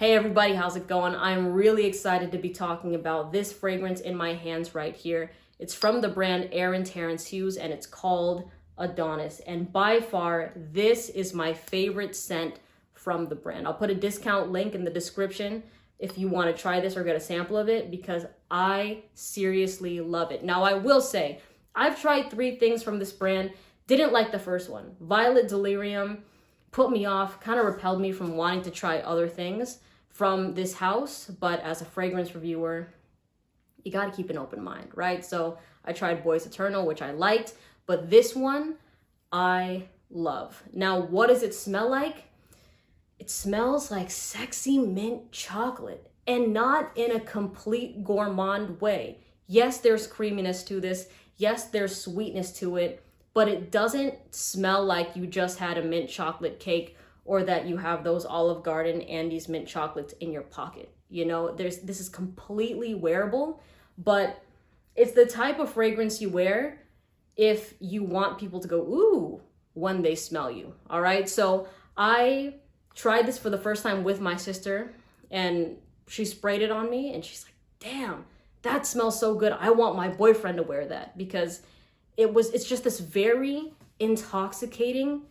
Hey everybody, how's it going? I'm really excited to be talking about this fragrance in my hands right here. It's from the brand Aaron Terence Hughes and it's called Adonis. And by far, this is my favorite scent from the brand. I'll put a discount link in the description if you want to try this or get a sample of it because I seriously love it. Now I will say, I've tried 3 things from this brand, didn't like the first one. Violet Delirium put me off, kind of repelled me from wanting to try other things from this house, but as a fragrance reviewer, you got to keep an open mind, right? So I tried Boys Eternal, which I liked, but this one I love. Now, what does it smell like? It smells like sexy mint chocolate, and not in a complete gourmand way. Yes, there's creaminess to this. Yes, there's sweetness to it, but it doesn't smell like you just had a mint chocolate cake or that you have those Olive Garden Andes mint chocolates in your pocket. You know, this is completely wearable, but it's the type of fragrance you wear if you want people to go, ooh, when they smell you, all right? So I tried this for the first time with my sister and she sprayed it on me and she's like, damn, that smells so good. I want my boyfriend to wear that because it's just this very intoxicating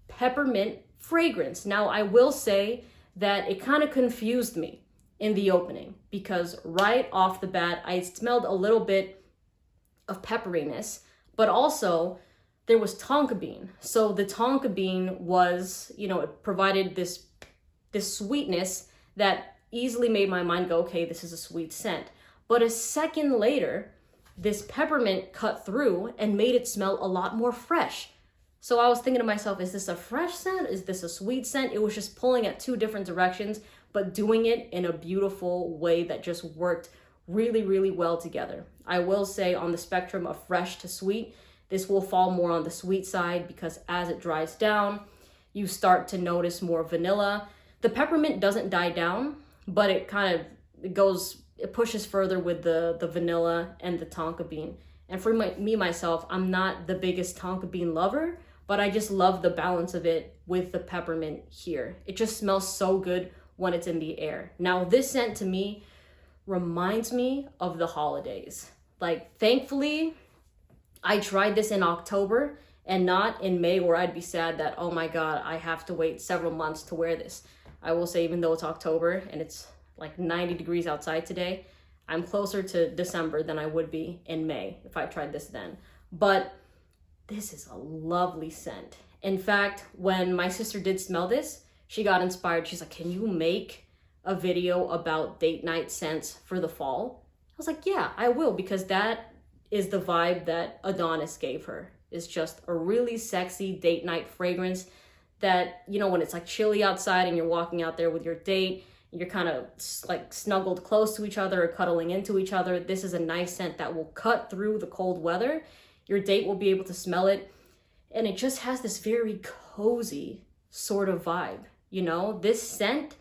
peppermint fragrance. Now, I will say that it kind of confused me in the opening because right off the bat, I smelled a little bit of pepperiness, but also there was tonka bean. So the tonka bean was, it provided this sweetness that easily made my mind go, okay, this is a sweet scent. But a second later, this peppermint cut through and made it smell a lot more fresh. So I was thinking to myself, is this a fresh scent? Is this a sweet scent? It was just pulling at 2 different directions, but doing it in a beautiful way that just worked really, really well together. I will say on the spectrum of fresh to sweet, this will fall more on the sweet side because as it dries down, you start to notice more vanilla. The peppermint doesn't die down, but it pushes further with the vanilla and the tonka bean. And for myself, I'm not the biggest tonka bean lover, but I just love the balance of it with the peppermint here. It just smells so good when it's in the air. Now, this scent to me reminds me of the holidays. Like, thankfully, I tried this in October and not in May where I'd be sad that, oh my God, I have to wait several months to wear this. I will say, even though it's October and it's like 90 degrees outside today, I'm closer to December than I would be in May if I tried this then. But this is a lovely scent. In fact, when my sister did smell this, she got inspired. She's like, can you make a video about date night scents for the fall? I was like, yeah, I will, because that is the vibe that Adonis gave her. It's just a really sexy date night fragrance that, when it's like chilly outside and you're walking out there with your date, you're kind of like snuggled close to each other or cuddling into each other. This is a nice scent that will cut through the cold weather. Your date will be able to smell it. And it just has this very cozy sort of vibe. This scent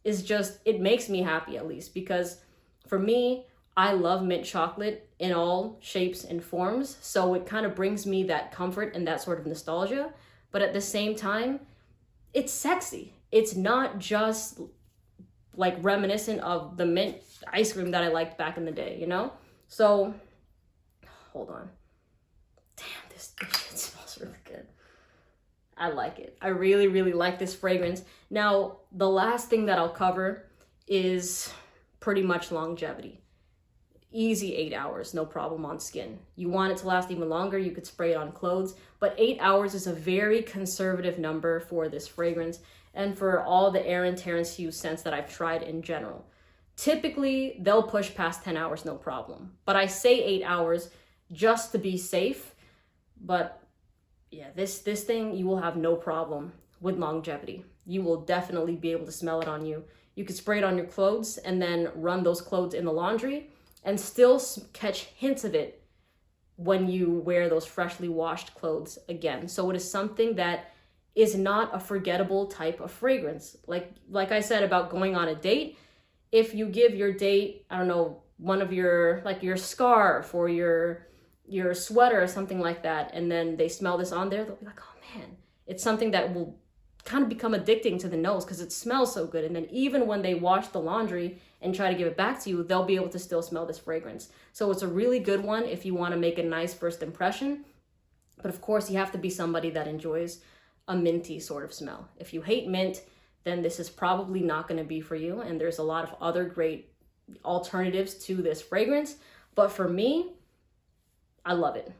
is just, it makes me happy at least, because for me, I love mint chocolate in all shapes and forms. So it kind of brings me that comfort and that sort of nostalgia. But at the same time, it's sexy. It's not just like reminiscent of the mint ice cream that I liked back in the day, So, hold on. Damn, this shit smells really good. I like it. I really, really like this fragrance. Now, the last thing that I'll cover is pretty much longevity. Easy 8 hours, no problem on skin. You want it to last even longer, you could spray it on clothes, but 8 hours is a very conservative number for this fragrance and for all the Aaron Terence Hughes scents that I've tried in general. Typically, they'll push past 10 hours, no problem. But I say 8 hours just to be safe. But yeah, this thing, you will have no problem with longevity. You will definitely be able to smell it on you. You could spray it on your clothes and then run those clothes in the laundry and still catch hints of it when you wear those freshly washed clothes again. So it is something that is not a forgettable type of fragrance. Like I said about going on a date, if you give your date, I don't know, one of your scarf or your sweater or something like that, and then they smell this on there, they'll be like, oh man, it's something that will kind of become addicting to the nose because it smells so good. And then even when they wash the laundry and try to give it back to you, they'll be able to still smell this fragrance. So it's a really good one if you want to make a nice first impression. But of course, you have to be somebody that enjoys a minty sort of smell. If you hate mint, then this is probably not going to be for you. And there's a lot of other great alternatives to this fragrance. But for me, I love it.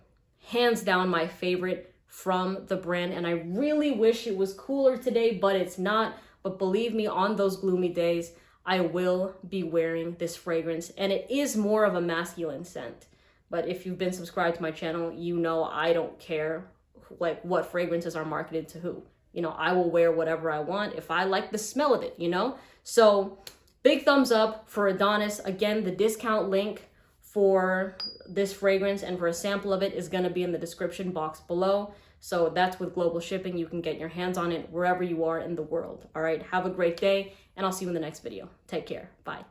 Hands down, my favorite from the brand. And I really wish it was cooler today, but it's not. But believe me, on those gloomy days, I will be wearing this fragrance. And it is more of a masculine scent. But if you've been subscribed to my channel, you know I don't care like what fragrances are marketed to who. You know, I will wear whatever I want if I like the smell of it, you know? So big thumbs up for Adonis. Again, the discount link for this fragrance and for a sample of it is going to be in the description box below. So that's with global shipping. You can get your hands on it wherever you are in the world. All right. Have a great day, and I'll see you in the next video. Take care. Bye.